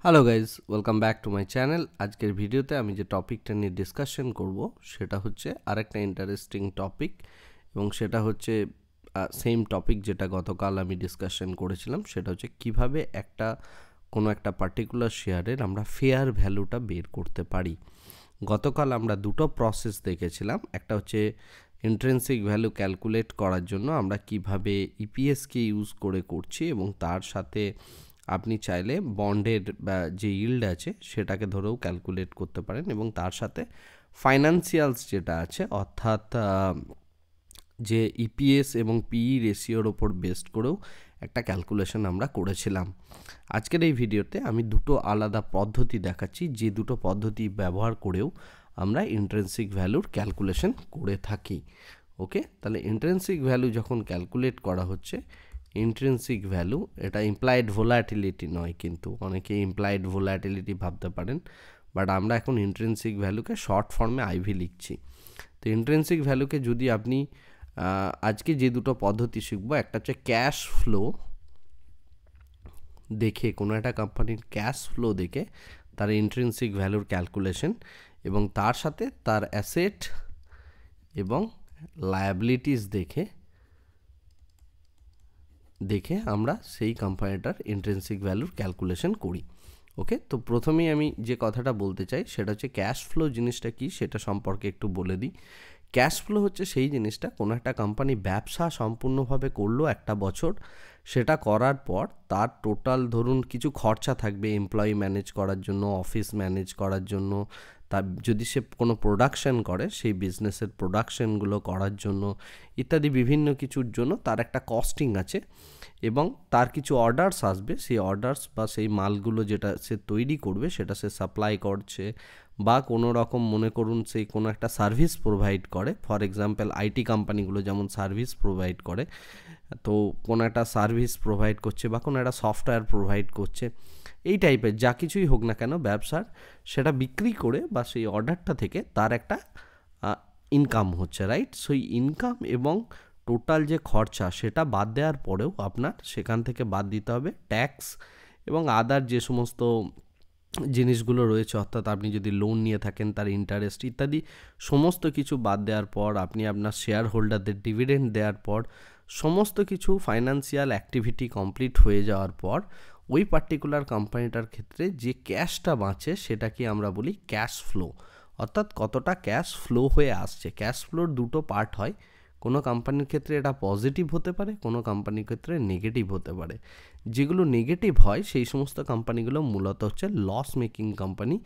Hello guys, welcome back to my channel. আজকের ভিডিওতে আমি যে টপিকটা নিয়ে ডিসকাশন করব সেটা হচ্ছে আরেকটা ইন্টারেস্টিং টপিক, এবং সেটা হচ্ছে সেম টপিক যেটা গতকাল আমি ডিসকাশন করেছিলাম। সেটা হচ্ছে কিভাবে কোনো একটা পার্টিকুলার শেয়ারের আমরা ফেয়ার ভ্যালুটা বের করতে পারি। গতকাল আমরা দুটো প্রসেস দেখেছিলাম। একটা হচ্ছে ইন্ট্রিনসিক ভ্যালু ক্যালকুলেট করার জন্য আমরা কিভাবে ইপিএসকে ইউজ করে করছি, এবং তার সাথে আপনি চাইলে বন্ডের যে ইল্ড আছে সেটাকে ধরেও ক্যালকুলেট করতে পারেন, এবং তার সাথে ফাইন্যান্সিয়ালস যেটা আছে অর্থাৎ যে ইপিএস এবং পিই রেশিওর ওপর বেসড করেও একটা ক্যালকুলেশন আমরা করেছিলাম। আজকের এই ভিডিওতে আমি দুটো আলাদা পদ্ধতি দেখাচ্ছি, যে দুটো পদ্ধতি ব্যবহার করেও আমরা ইন্ট্রিনসিক ভ্যালুর ক্যালকুলেশন করে থাকি। ওকে, তাহলে ইন্ট্রিনসিক ভ্যালু যখন ক্যালকুলেট করা হচ্ছে, ইন্ট্রিনসিক ভ্যালু এটা ইমপ্লাইড ভোলাটিলিটি নয়, কিন্তু অনেকে ইমপ্লাইড ভোলাটিলিটি ভাবতে পারেন, বাট আমরা এখন ইন্ট্রিনসিক ভ্যালুকে শর্ট ফর্মে আইভি লিখছি। তো ইন্ট্রিনসিক ভ্যালুকে যদি আপনি আজকে যে দুটো পদ্ধতি শিখবো, একটা হচ্ছে ক্যাশ ফ্লো দেখে, কোনো একটা কোম্পানির ক্যাশ ফ্লো দেখে তার ইন্ট্রিনসিক ভ্যালুর ক্যালকুলেশন, এবং তার সাথে তার অ্যাসেট এবং লায়াবিলিটিস দেখে আমরা সেই কোম্পানিটার ইন্ট্রিনসিক ভ্যালুর ক্যালকুলেশন করি। ওকে, তো প্রথমেই আমি যে কথাটা বলতে চাই সেটা হচ্ছে ক্যাশ ফ্লো জিনিসটা কি সেটা সম্পর্কে একটু বলে দিই। ক্যাশ ফ্লো হচ্ছে সেই জিনিসটা, কোনো একটা কোম্পানি ব্যবসা সম্পূর্ণভাবে করলো একটা বছর, সেটা করার পর তার টোটাল ধরুন কিছু খরচা থাকবে এমপ্লয়ি ম্যানেজ করার জন্য, অফিস ম্যানেজ করার জন্য, তার যদি সে কোনো প্রোডাকশন করে সেই বিজনেসের প্রোডাকশনগুলো করার জন্য ইত্যাদি বিভিন্ন কিছুর জন্য তার একটা কস্টিং আছে, এবং তার কিছু অর্ডারস আসবে। সেই অর্ডারস বা সেই মালগুলো যেটা সে তৈরি করবে সেটা সে সাপ্লাই করছে, বা কোনো রকম মনে করুন সে কোনো একটা সার্ভিস প্রোভাইড করে। ফর এক্সাম্পল আইটি কোম্পানিগুলো যেমন সার্ভিস প্রোভাইড করে, তো কোনো একটা সার্ভিস প্রোভাইড করছে বা কোনো একটা সফটওয়্যার প্রোভাইড করছে, এই টাইপের যা কিছুই হোক না কেন ব্যবসার, সেটা বিক্রি করে বা সেই অর্ডারটা থেকে তার একটা ইনকাম হচ্ছে, রাইট? সেই ইনকাম এবং টোটাল যে খরচা সেটা বাদ দেওয়ার পরেও আপনার সেখান থেকে বাদ দিতে হবে ট্যাক্স এবং আদার যে সমস্ত জিনিসগুলো রয়েছে, অর্থাৎ আপনি যদি লোন নিয়ে থাকেন তার ইন্টারেস্ট ইত্যাদি সমস্ত কিছু বাদ দেওয়ার পর, আপনি আপনার শেয়ার হোল্ডারদের ডিভিডেন্ড দেওয়ার পর, সমস্ত কিছু ফাইন্যান্সিয়াল অ্যাক্টিভিটি কমপ্লিট হয়ে যাওয়ার পর ওই পার্টিকুলার কোম্পানিটার ক্ষেত্রে যে ক্যাশটা বাঁচে সেটাকে আমরা বলি ক্যাশ ফ্লো, অর্থাৎ কতটা ক্যাশ ফ্লো হয়ে আসছে। ক্যাশ ফ্লোর দুটো পার্ট হয়, কোনো কোম্পানির ক্ষেত্রে এটা পজিটিভ হতে পারে, কোনো কোম্পানির ক্ষেত্রে নেগেটিভ হতে পারে। যেগুলো নেগেটিভ হয় সেই সমস্ত কোম্পানিগুলো মূলত হচ্ছে লস মেকিং কোম্পানি।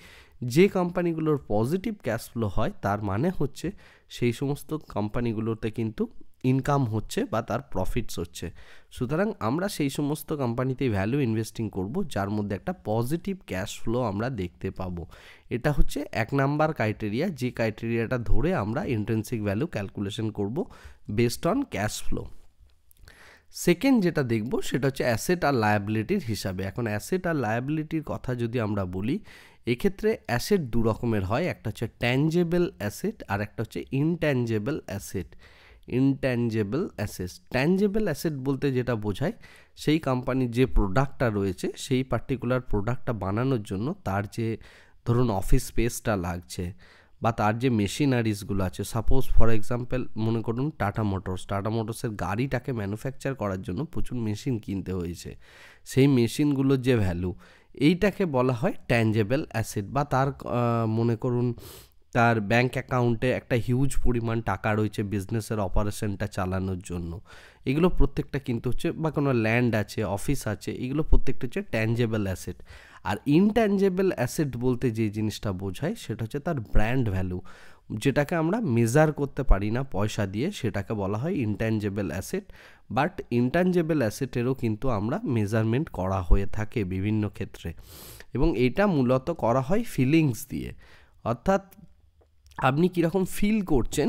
যে কোম্পানিগুলোর পজিটিভ ক্যাশ ফ্লো হয় তার মানে হচ্ছে সেই সমস্ত কোম্পানিগুলোতে কিন্তু ইনকাম হচ্ছে বা তার প্রফিটস হচ্ছে। সুতরাং আমরা সেই সমস্ত কোম্পানিতে ভ্যালু ইনভেস্টিং করব যার মধ্যে একটা পজিটিভ ক্যাশ ফ্লো আমরা দেখতে পাবো। এটা হচ্ছে এক নাম্বার ক্রাইটেরিয়া, যে ক্রাইটেরিয়াটা ধরে আমরা ইন্ট্রিনসিক ভ্যালু ক্যালকুলেশন করব based on cash flow. Second যেটা দেখব সেটা হচ্ছে অ্যাসেট আর লায়াবিলিটির হিসাবে। এখন অ্যাসেট আর লায়াবিলিটির কথা যদি আমরা বলি, এক্ষেত্রে অ্যাসেট দু রকমের হয়, একটা হচ্ছে ট্যাঞ্জেবল অ্যাসেট আর একটা হচ্ছে intangible asset. Intangible asset, tangible asset বলতে যেটা বোঝায় সেই কোম্পানির যে প্রোডাক্টটা রয়েছে সেই পার্টিকুলার প্রোডাক্টটা বানানোর জন্য তার যে ধরুন অফিস স্পেসটা লাগছে বা তার যে মেশিনারিজগুলো আছে, সাপোজ ফর এক্সাম্পল মনে করুন টাটা মোটরসের গাড়িটাকে ম্যানুফ্যাকচার করার জন্য প্রচুর মেশিন কিনতে হয়েছে, সেই মেশিনগুলোর যে ভ্যালু, এইটাকে বলা হয় ট্যাঞ্জেবল অ্যাসেট। বা তার মনে করুন তার ব্যাঙ্ক অ্যাকাউন্টে একটা হিউজ পরিমাণ টাকা রয়েছে বিজনেসের অপারেশনটা চালানোর জন্য, এগুলো প্রত্যেকটা কিন্তু হচ্ছে, বা কোনো ল্যান্ড আছে, অফিস আছে, এগুলো প্রত্যেকটা হচ্ছে ট্যাঞ্জেবল অ্যাসেট। আর ইনট্যাঞ্জেবল অ্যাসেট বলতে যে জিনিসটা বোঝায় সেটা হচ্ছে তার ব্র্যান্ড ভ্যালু, যেটাকে আমরা মেজার করতে পারি না পয়সা দিয়ে, সেটাকে বলা হয় ইনট্যাঞ্জেবল অ্যাসেট। বাট ইনট্যাঞ্জেবল অ্যাসেটেরও কিন্তু আমরা মেজারমেন্ট করা হয়ে থাকে বিভিন্ন ক্ষেত্রে, এবং এটা মূলত করা হয় ফিলিংস দিয়ে, অর্থাৎ আপনি কীরকম ফিল করছেন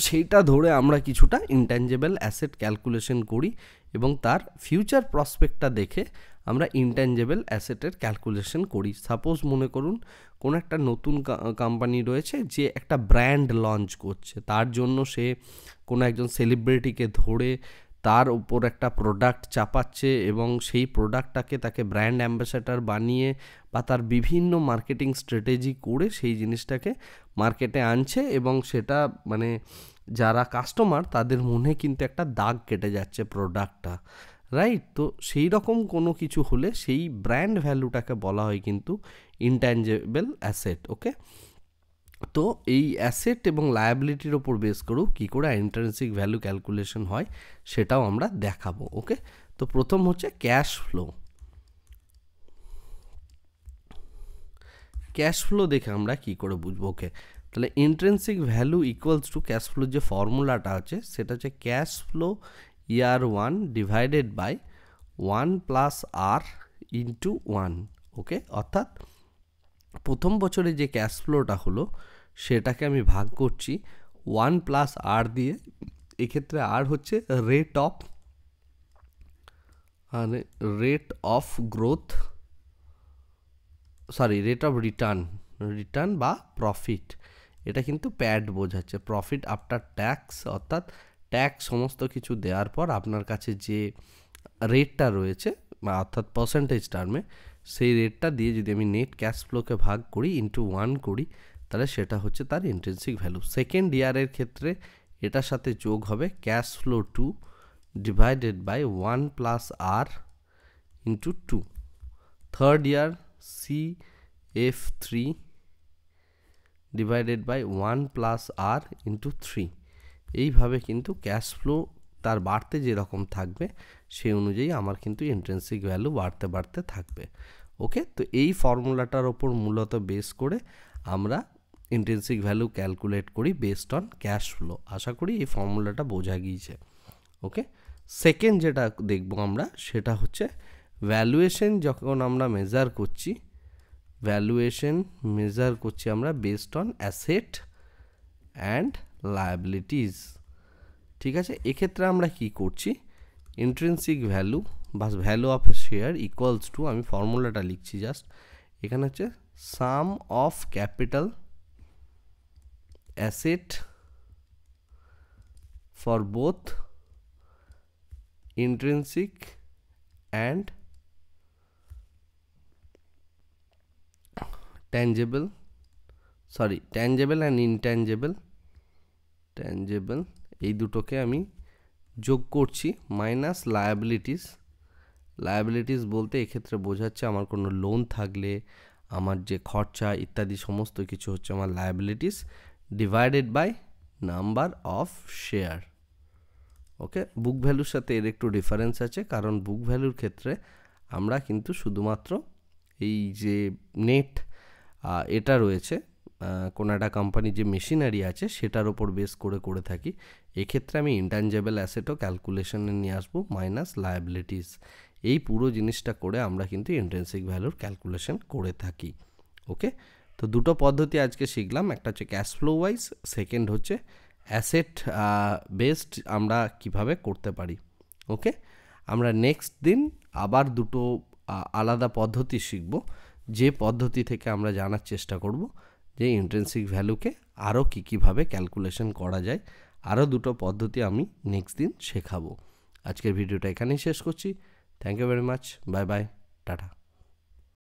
সেইটা ধরে আমরা কিছুটা ইনট্যাঞ্জেবল অ্যাসেট ক্যালকুলেশন করি, এবং তার ফিউচার প্রসপেক্টটা দেখে আমরা ইনট্যাঞ্জেবল অ্যাসেটের ক্যালকুলেশন করি। সাপোজ মনে করুন কোনো একটা নতুন কোম্পানি রয়েছে যে একটা ব্র্যান্ড লঞ্চ করছে, তার জন্য সে কোনো একজন সেলিব্রিটিকে ধরে তার উপর একটা প্রোডাক্ট চাপাচ্ছে এবং সেই প্রোডাক্টটাকে তাকে ব্র্যান্ড অ্যাম্বাসেডর বানিয়ে বা তার বিভিন্ন মার্কেটিং স্ট্র্যাটেজি করে সেই জিনিসটাকে মার্কেটে আনছে এবং সেটা মানে যারা কাস্টমার তাদের মনে কিন্তু একটা দাগ কেটে যাচ্ছে প্রোডাক্টটা, রাইট? তো সেই রকম কোনো কিছু হলে সেই ব্র্যান্ড ভ্যালুটাকে বলা হয় কিন্তু ইনট্যাঞ্জেবল অ্যাসেট। ওকে, তো এই অ্যাসেট এবং লায়াবিলিটির ওপর বেস করেও কী করে ইন্ট্রিনসিক ভ্যালু ক্যালকুলেশন হয় সেটাও আমরা দেখাবো। ওকে, তো প্রথম হচ্ছে ক্যাশ ফ্লো। ক্যাশ ফ্লো দেখে আমরা কি করে বুঝবো? ওকে, তাহলে intrinsic value equals to cash flow যে ফর্মুলাটা আছে সেটা হচ্ছে cash flow year 1 divided by 1 plus R into 1। Okay, অর্থাৎ প্রথম বছরে যে ক্যাশ ফ্লোটা হলো সেটাকে আমি ভাগ করছি 1 প্লাস আর দিয়ে। এক্ষেত্রে আর হচ্ছে rate of growth, sorry rate of return বা প্রফিট। এটা কিন্তু প্যাড বোঝাচ্ছে, প্রফিট আফটার ট্যাক্স, অর্থাৎ ট্যাক্স সমস্ত কিছু দেওয়ার পর আপনার কাছে যে রেটটা রয়েছে অর্থাৎ পার্সেন্টেজ টার্মে সেই রেটটা দিয়ে যদি আমি নেট ক্যাশ ফ্লোকে ভাগ করি ইন্টু 1 করি তাহলে সেটা হচ্ছে তার ইন্ট্রিনসিক ভ্যালু। সেকেন্ড ইয়ারের ক্ষেত্রে এটার সাথে যোগ হবে cash flow 2 divided by 1 plus R into 2। Third year CF3 divided by 1 plus R into 3। এইভাবে কিন্তু ক্যাশ ফ্লো তার বাড়তে যেরকম থাকবে সেই অনুযায়ী আমার কিন্তু ইন্ট্রিনসিক ভ্যালু বাড়তে থাকবে। ওকে, তো এই ফর্মুলাটার ওপর মূলত বেস করে আমরা ইন্ট্রিনসিক ভ্যালু ক্যালকুলেট করি বেসড অন ক্যাশ ফ্লো। আশা করি এই ফর্মুলাটা বোঝা গিয়েছে। ওকে, সেকেন্ড যেটা দেখব আমরা সেটা হচ্ছে ভ্যালুয়েশন। যখন আমরা মেজার করছি আমরা based on asset and liabilities. ঠিক আছে, এক্ষেত্রে আমরা কি করছি, ইন্ট্রিনসিক ভ্যালু বা value of a share equals to, আমি ফর্মুলাটা লিখছি জাস্ট, এখানে হচ্ছে sum of capital asset for both intrinsic and tangible and intangible, এই দুটোকে আমি যোগ করছি মাইনাস লায়াবিলিটিস বলতে এক্ষেত্রে বোঝাচ্ছে আমার কোনো লোন থাকলে আমার যে খরচা ইত্যাদি সমস্ত কিছু হচ্ছে আমার liabilities, divided by number of share. Okay, book ভ্যালুর সাথে এর একটু ডিফারেন্স আছে, কারণ বুক ভ্যালুর ক্ষেত্রে আমরা কিন্তু শুধুমাত্র এই যে নেট এটা রয়েছে কোনো একটা কোম্পানি যে মেশিনারি আছে সেটার ওপর বেস করে থাকি। এক্ষেত্রে আমি ইনট্যাঞ্জেবল অ্যাসেটও ক্যালকুলেশনে নিয়ে আসবো মাইনাস লায়াবিলিটিস। এই পুরো জিনিসটা করে আমরা কিন্তু ইন্ট্রিনসিক ভ্যালুর ক্যালকুলেশন করে থাকি। ওকে, তো দুটো পদ্ধতি আজকে শিখলাম, একটা হচ্ছে ক্যাশ ফ্লো ওয়াইজ, সেকেন্ড হচ্ছে অ্যাসেট বেসড আমরা কিভাবে করতে পারি। ওকে, আমরা নেক্সট দিন আবার দুটো আলাদা পদ্ধতি শিখব, যে পদ্ধতি থেকে আমরা জানার চেষ্টা করব যে ইন্ট্রিনসিক ভ্যালুকে আরও কীভাবে ক্যালকুলেশন করা যায়। আরও দুটো পদ্ধতি আমি নেক্সট দিন শেখাবো। আজকের ভিডিওটা এখানেই শেষ করছি। Thank you very much, bye bye, tata.